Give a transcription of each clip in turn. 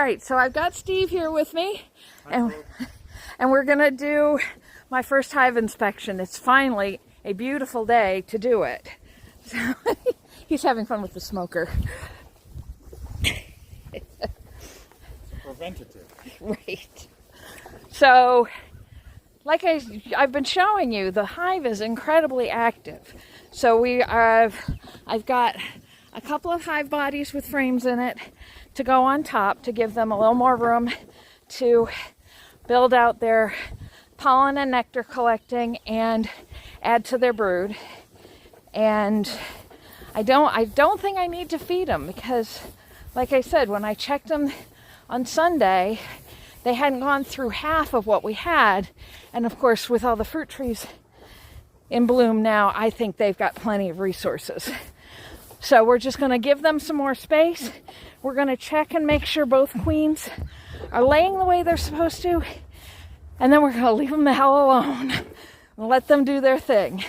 right, so I've got Steve here with me, and we're gonna do my first hive inspection. It's finally a beautiful day to do it. So he's having fun with the smoker. It's preventative. Right. So, like I've been showing you, the hive is incredibly active. So I've got a couple of hive bodies with frames in it to go on top to give them a little more room to build out their pollen and nectar collecting and add to their brood. And I don't think I need to feed them because, like I said, when I checked them on Sunday, they hadn't gone through half of what we had. And of course, with all the fruit trees in bloom now, I think they've got plenty of resources. So we're just going to give them some more space. We're going to check and make sure both queens are laying the way they're supposed to. And then we're going to leave them the hell alone and let them do their thing.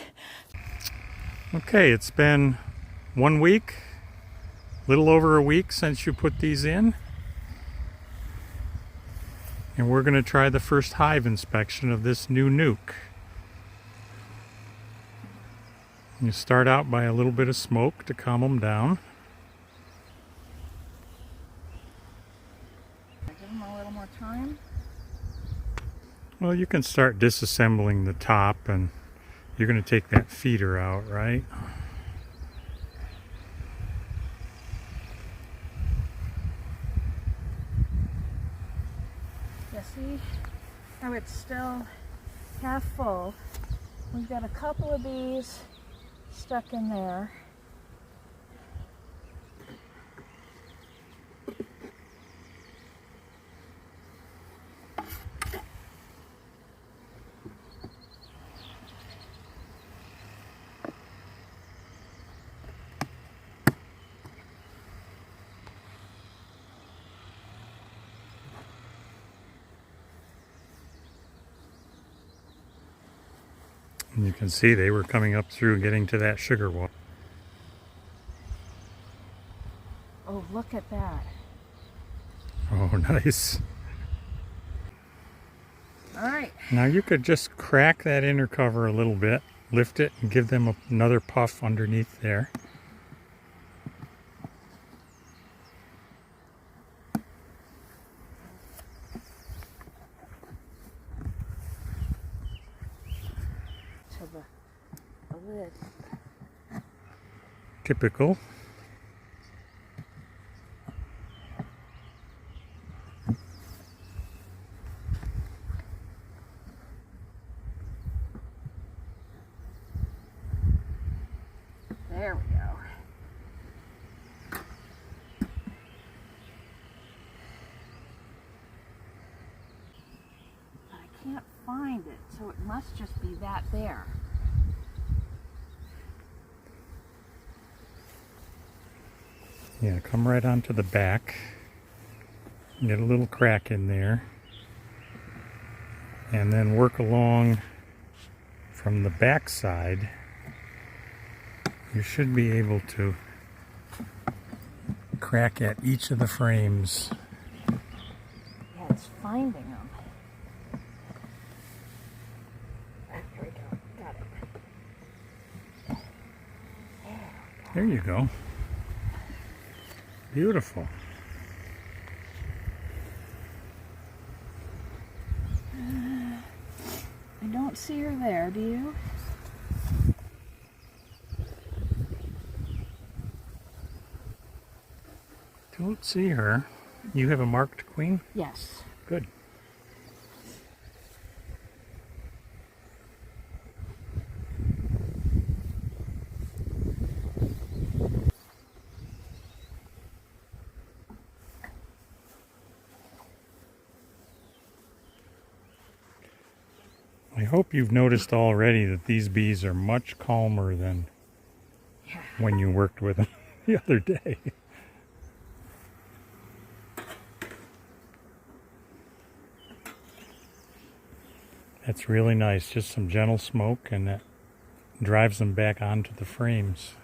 Okay, it's been 1 week, a little over a week since you put these in. And we're going to try the first hive inspection of this new nuke. You start out by a little bit of smoke to calm them down. Give them a little more time. Well, you can start disassembling the top, and you're going to take that feeder out, right? You see how it's still half full. We've got a couple of bees stuck in there. And you can see they were coming up through getting to that sugar wall. Oh, look at that. Oh, nice. All right. Now you could just crack that inner cover a little bit, lift it, and give them another puff underneath there. To the lid. Typical. There we go. But I can't find it, so it must just be that there. Yeah, come right onto the back. Get a little crack in there. And then work along from the back side. You should be able to crack at each of the frames. Yeah, it's finding them. Here we go. Got it. There you go. Beautiful. I don't see her there, do you? Don't see her. You have a marked queen? Yes. Good. I hope you've noticed already that these bees are much calmer than when you worked with them the other day. That's really nice. Just some gentle smoke, and that drives them back onto the frames.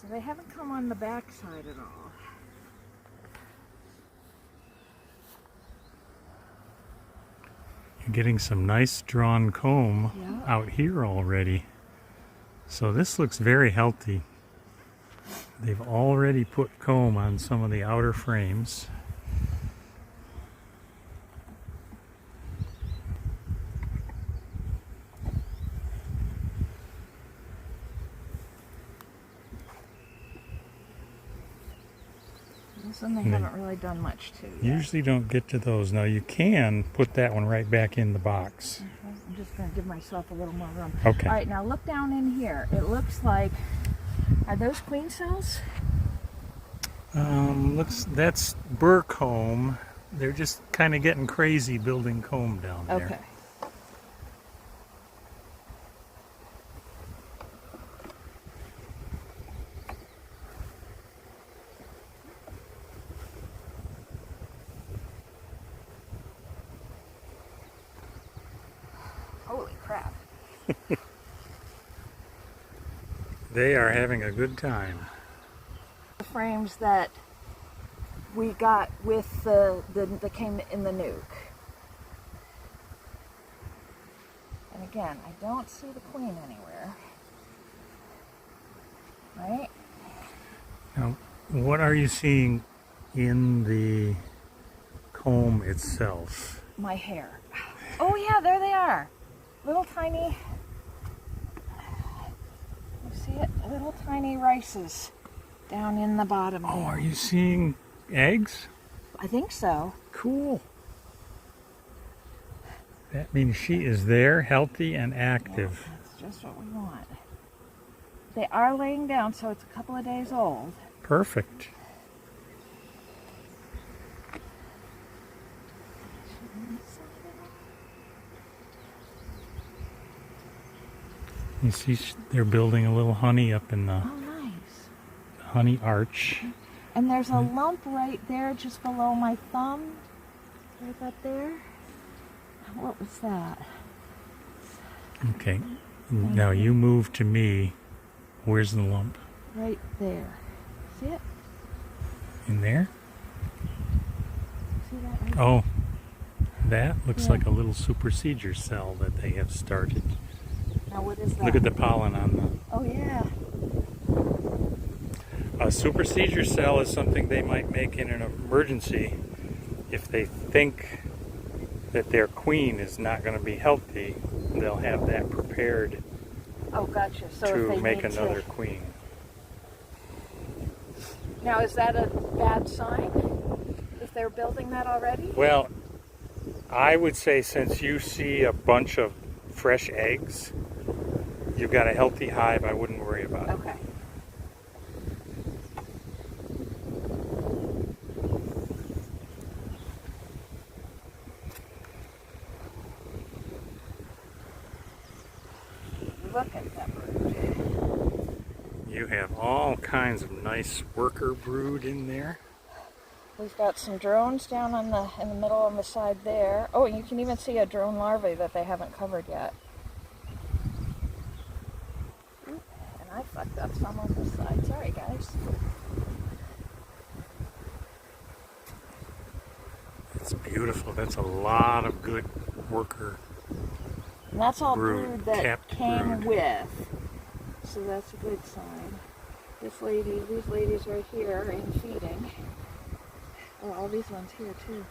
So they haven't come on the back side at all. You're getting some nice drawn comb Yeah. out here already. So this looks very healthy. They've already put comb on some of the outer frames. This one they haven't really done much to yet. Usually don't get to those. Now you can put that one right back in the box. I'm just going to give myself a little more room. Okay. All right, now look down in here. It looks like, are those queen cells? That's burr comb. They're just kind of getting crazy building comb down there. Okay. Holy crap. They are having a good time. The frames that we got with that came in the nuke. And again, I don't see the queen anywhere. Right? Now, what are you seeing in the comb itself? My hair. Oh yeah, there they are. Little tiny, you see it? Little tiny rices down in the bottom Oh, there. are you seeing eggs? I think so. Cool. That means she is there, healthy and active. Yeah, that's just what we want. They are laying down, so it's a couple of days old. Perfect. You see, they're building a little honey up in the Oh, nice. honey arch. And there's a lump right there just below my thumb. Right up there. What was that? Okay. Now you move to me. Where's the lump? Right there. See it? In there? See that right Oh, that looks Yeah. like a little supersedure cell that they have started. Now what is that? Look at the pollen on Oh yeah. the... A supersedure cell is something they might make in an emergency if they think that their queen is not going to be healthy. They'll have that prepared Oh, gotcha. So if to they make need another queen. Now is that a bad sign? If they're building that already? Well, I would say since you see a bunch of fresh eggs, you've got a healthy hive, I wouldn't worry about it. Okay. Look at that bird. You have all kinds of nice worker brood in there. We've got some drones down on in the middle on the side there. Oh, and you can even see a drone larvae that they haven't covered yet. Oop, and I fucked up some on this side. Sorry, guys. It's beautiful. That's a lot of good worker. And that's all Brood, brood that capped came brood. with. So that's a good sign. This lady, these ladies right here are in feeding. Oh, all these ones here too.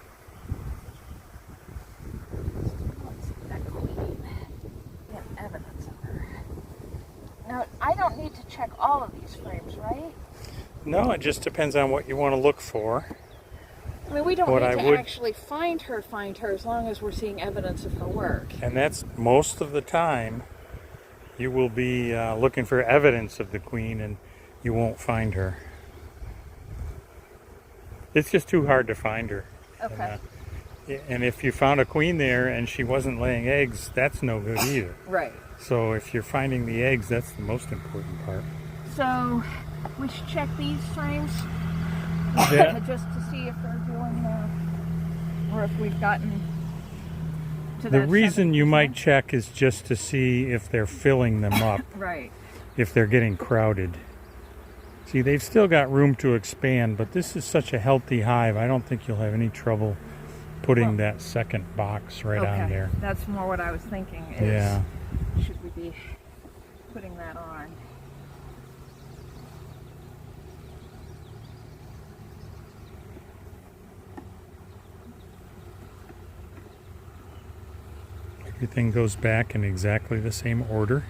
Let's see that queen. Get evidence of her. Now, I don't need to check all of these frames, right? No, it just depends on what you want to look for. I mean, we don't What need I to would- actually find her, as long as we're seeing evidence of her work. And that's most of the time you will be looking for evidence of the queen and you won't find her. It's just too hard to find her. Okay. And if you found a queen there and she wasn't laying eggs, that's no good either. Right. So if you're finding the eggs, that's the most important part. So, we should check these frames Yeah. just to see if they're doing, or if we've gotten to The that reason you 7%. might check is just to see if they're filling them up, Right. if they're getting crowded. See, they've still got room to expand, but this is such a healthy hive. I don't think you'll have any trouble putting that second box right on there. That's more what I was thinking. Is, Yeah. should we be putting that on? Everything goes back in exactly the same order.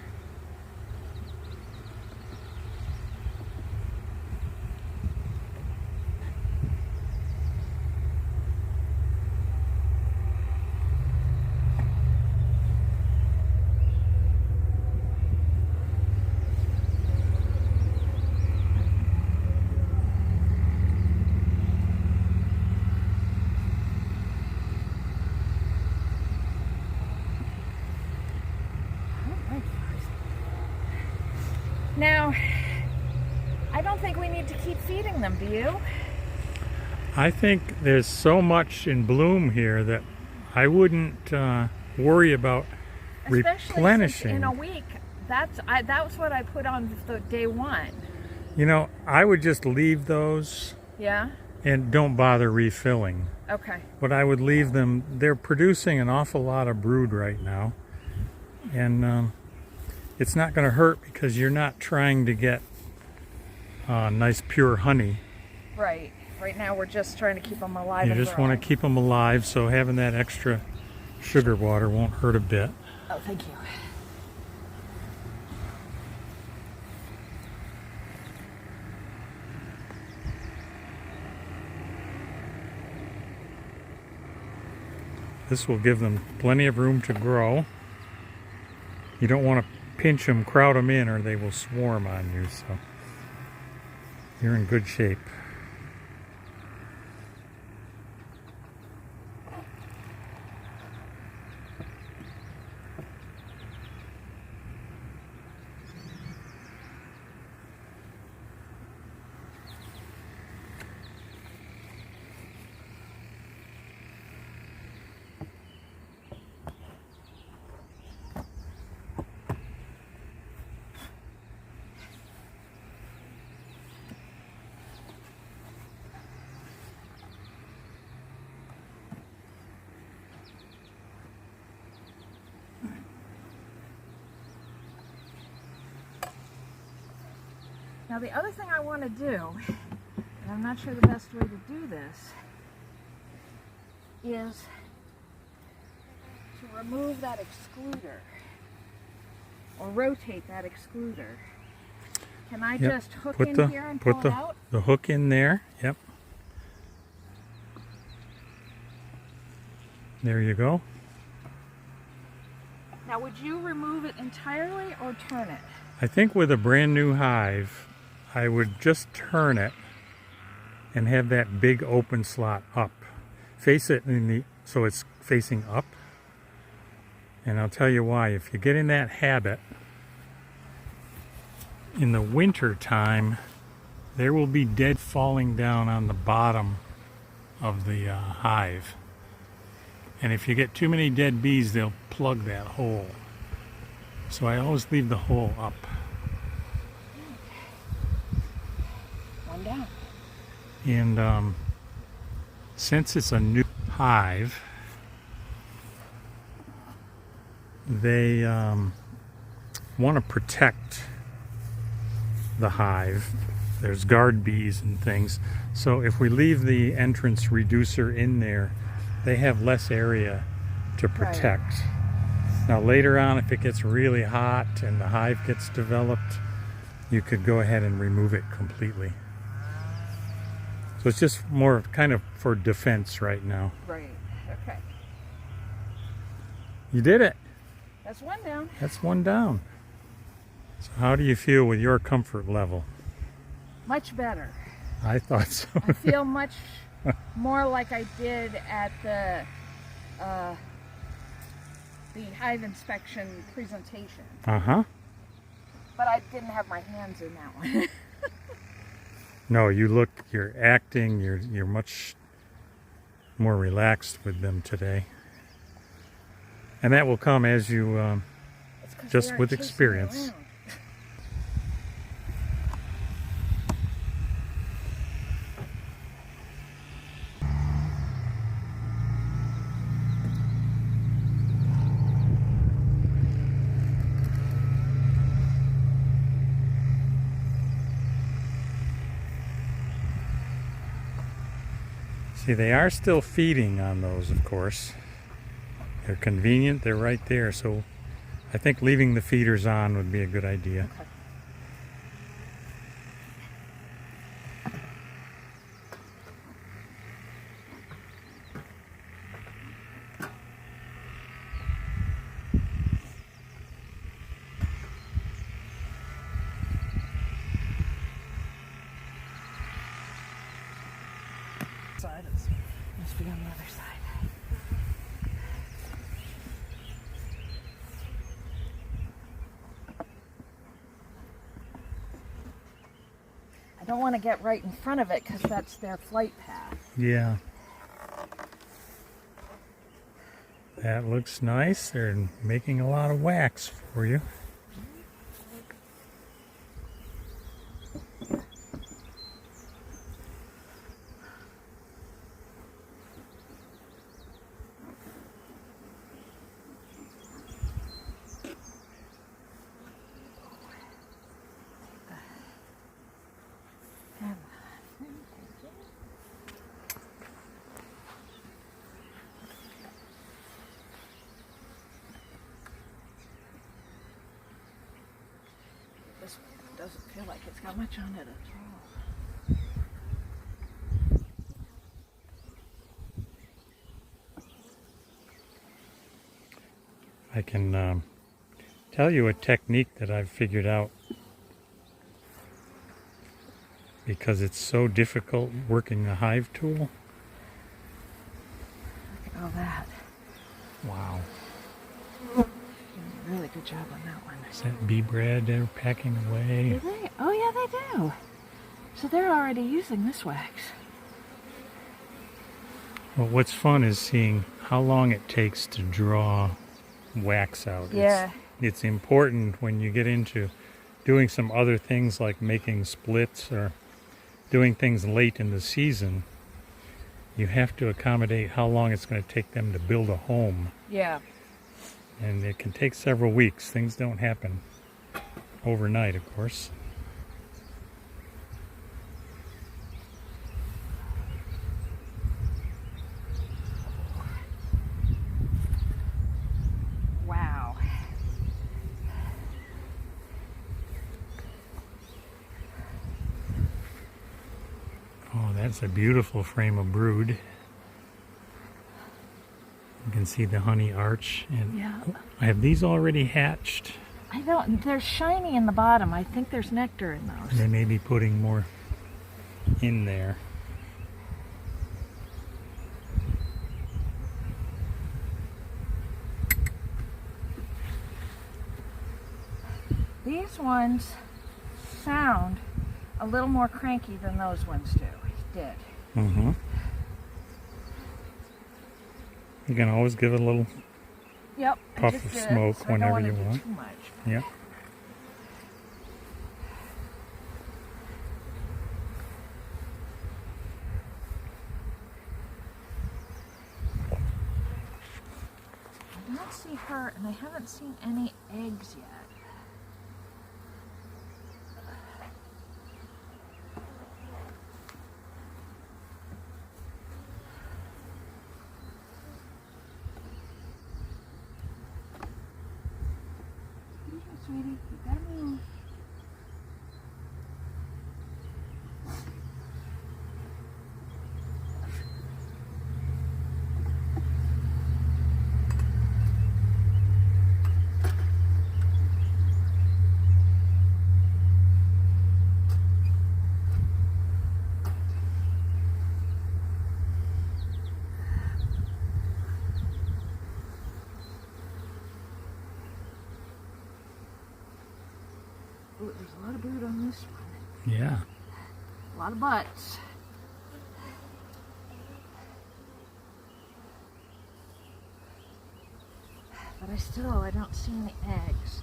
Now, I don't think we need to keep feeding them, do you? I think there's so much in bloom here that I wouldn't worry about Especially since replenishing. in a week, that's what I put on the day one. You know, I would just leave those Yeah? and don't bother refilling. Okay. But I would leave them. They're producing an awful lot of brood right now. And it's not going to hurt because you're not trying to get nice pure honey. Right. Right now we're just trying to keep them alive. You and just want to growing. keep them alive, so having that extra sugar water won't hurt a bit. Oh, thank you. This will give them plenty of room to grow. You don't want to pinch them, crowd them in, or they will swarm on you. So you're in good shape. Now the other thing I want to do, and I'm not sure the best way to do this, is to remove that excluder or rotate that excluder. Can I Yep. just hook Put in the here and put pull the it out? the hook in there. Yep. There you go. Now would you remove it entirely or turn it? I think with a brand new hive, I would just turn it and have that big open slot up. Face it in the so it's facing up. And I'll tell you why. If you get in that habit, in the winter time, there will be dead falling down on the bottom of the hive. And if you get too many dead bees, they'll plug that hole. So I always leave the hole up. One down. And since it's a new hive, they want to protect the hive. There's guard bees and things. So if we leave the entrance reducer in there, they have less area to protect. Now later on, if it gets really hot and the hive gets developed, you could go ahead and remove it completely. So it's just more kind of for defense right now. Right. Okay. You did it. That's one down. That's one down. So how do you feel with your comfort level? Much better. I thought so. I feel much more like I did at the hive inspection presentation. Uh-huh. But I didn't have my hands in that one. No, you're acting, you're much more relaxed with them today. And that will come as you, It's 'cause just they with aren't chasing me experience. around. See, they are still feeding on those, of course. They're convenient, they're right there, so I think leaving the feeders on would be a good idea. Okay. Side is, must be on the other side. I don't want to get right in front of it because that's their flight path. Yeah. That looks nice. They're making a lot of wax for you. This doesn't feel like it's got much on it at all. I can tell you a technique that I've figured out because it's so difficult working the hive tool. Look at all that. Wow. Doing a really good job on that one. Is that bee bread they're packing Do away? they? Oh yeah, they do. So they're already using this wax. Well, what's fun is seeing how long it takes to draw wax out. Yeah. It's important when you get into doing some other things like making splits or doing things late in the season. You have to accommodate how long it's going to take them to build a home. Yeah. And it can take several weeks. Things don't happen overnight, of course. Wow. Oh, that's a beautiful frame of brood. You can see the honey arch. And Yeah. have these already hatched? I don't. They're shiny in the bottom. I think there's nectar in those. They may be putting more in there. These ones sound a little more cranky than those ones did. Mm-hmm. You can always give it a little Yep. I puff just of did, smoke so I don't whenever wanna you do want. Too much. Yeah. I don't see her, and I haven't seen any eggs yet. Sweetie, you gotta move. Ooh, there's a lot of brood on this one. Yeah. A lot of butts. But I don't see any eggs.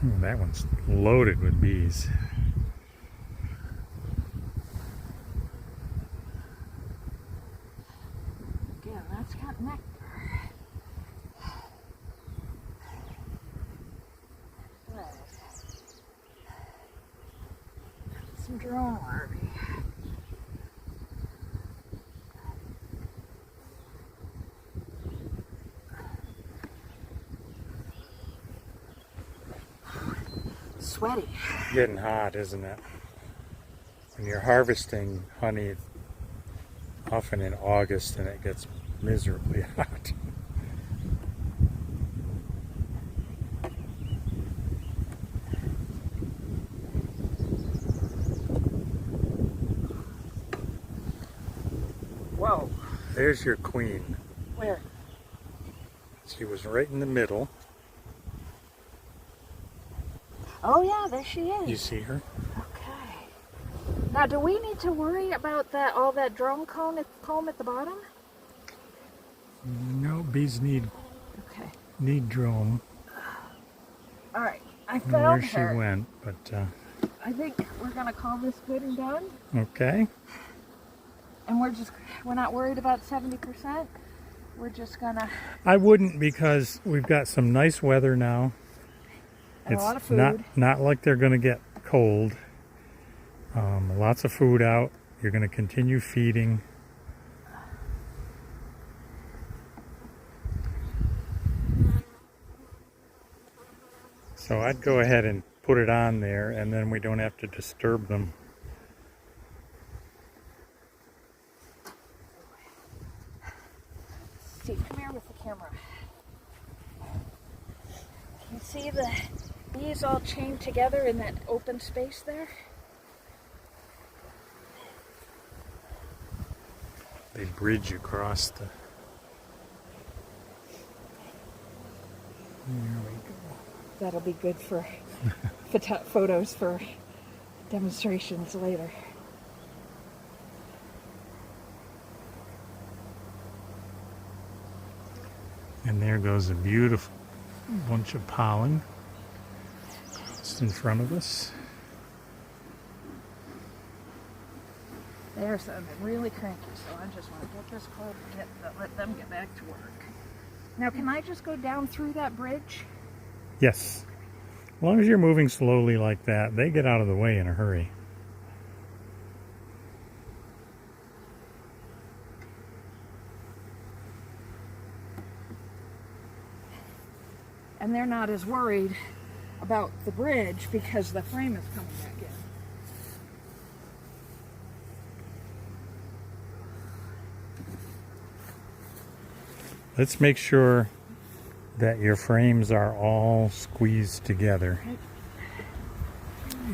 Ooh, that one's loaded with bees. Again, that's got nectar. Good. Some drone larvae. Sweaty. Getting hot, isn't it? When you're harvesting honey, often in August, and it gets miserably hot. Whoa. There's your queen. Where? She was right in the middle. Oh yeah, there she is. You see her? Okay. Now, do we need to worry about that? All that drone comb at the bottom? No, bees need Okay. drone. All right. I I don't know where found she her. went, but I think we're gonna call this good and done, okay. and we're not worried about 70%. We're just gonna I wouldn't, because we've got some nice weather now. and a lot of food. Not like they're going to get cold. Lots of food out. You're going to continue feeding. So I'd go ahead and put it on there, and then we don't have to disturb them. Steve, come here with the camera. Can you see the bees all chained together in that open space there? They bridge across the... There we go. That'll be good for photos for demonstrations later. And there goes a beautiful bunch of pollen just in front of us. They're really cranky, so I just want to get this club and let them get back to work. Now, can I just go down through that bridge? Yes. As long as you're moving slowly like that, they get out of the way in a hurry. And they're not as worried about the bridge because the frame is coming back in. Let's make sure that your frames are all squeezed together.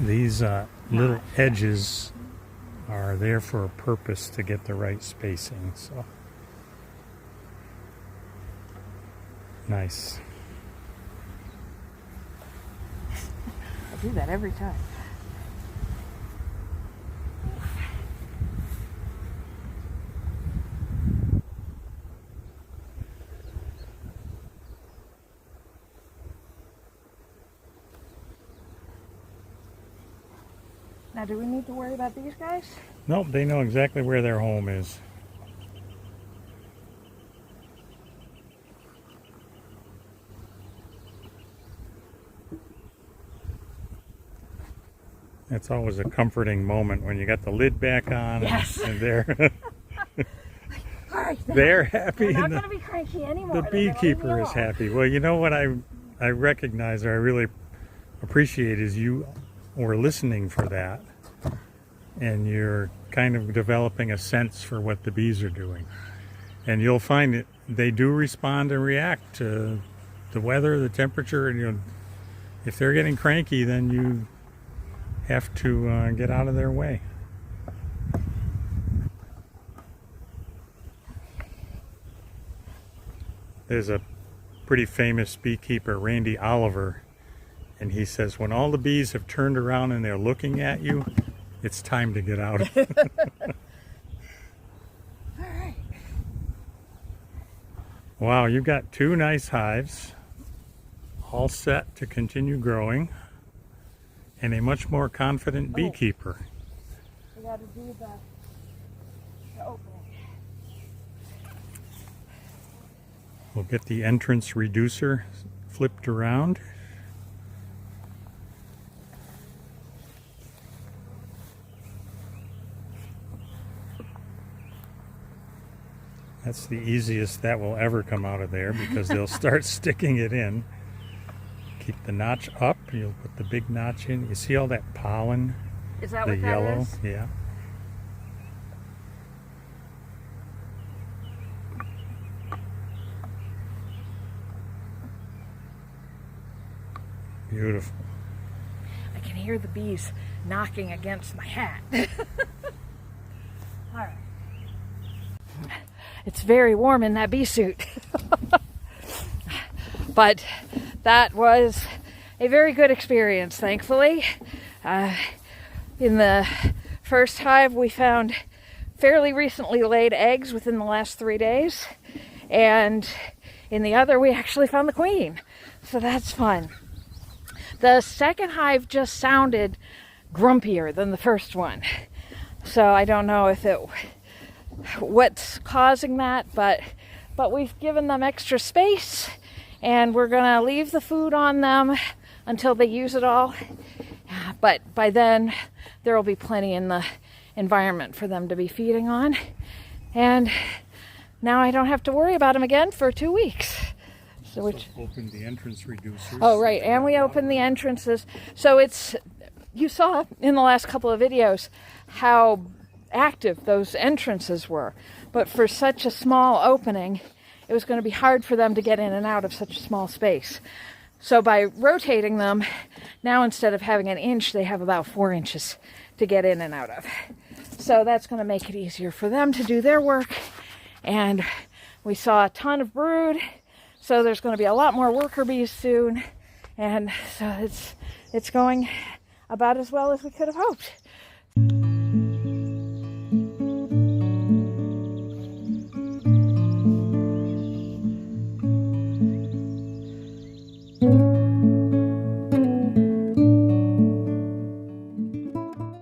These little edges are there for a purpose, to get the right spacing. So nice. I do that every time. Now, do we need to worry about these guys? Nope, they know exactly where their home is. It's always a comforting moment when you got the lid back on. Yes. And they're All right, they're happy. they're not and going to be cranky anymore. the They're gonna leave me beekeeper is alone. happy. Well, you know what I recognize, or I really appreciate, is you were listening for that, and you're kind of developing a sense for what the bees are doing. And you'll find that they do respond and react to the weather, the temperature, and if they're getting cranky, then you have to get out of their way. There's a pretty famous beekeeper, Randy Oliver, and he says, when all the bees have turned around and they're looking at you, it's time to get out. All right. Wow, you've got two nice hives, all set to continue growing, and a much more confident beekeeper. We got to do the opening. We'll get the entrance reducer flipped around. That's the easiest that will ever come out of there because they'll start sticking it in. Keep the notch up. You'll put the big notch in. You see all that pollen? Is that the what yellow? that is? Yeah. Beautiful. I can hear the bees knocking against my hat. All right. It's very warm in that bee suit. But that was a very good experience, thankfully. In the first hive, we found fairly recently laid eggs within the last 3 days. And in the other, we actually found the queen. So that's fun. The second hive just sounded grumpier than the first one. So I don't know if what's causing that, but we've given them extra space, and we're gonna leave the food on them until they use it all. But by then there will be plenty in the environment for them to be feeding on, and now I don't have to worry about them again for 2 weeks. So which open the entrance reducers. Oh right, and we open the entrances. So you saw in the last couple of videos how active those entrances were, but for such a small opening it was going to be hard for them to get in and out of such a small space. So by rotating them, now instead of having an inch, they have about 4 inches to get in and out of. So that's going to make it easier for them to do their work. And we saw a ton of brood, so there's going to be a lot more worker bees soon, and so it's going about as well as we could have hoped.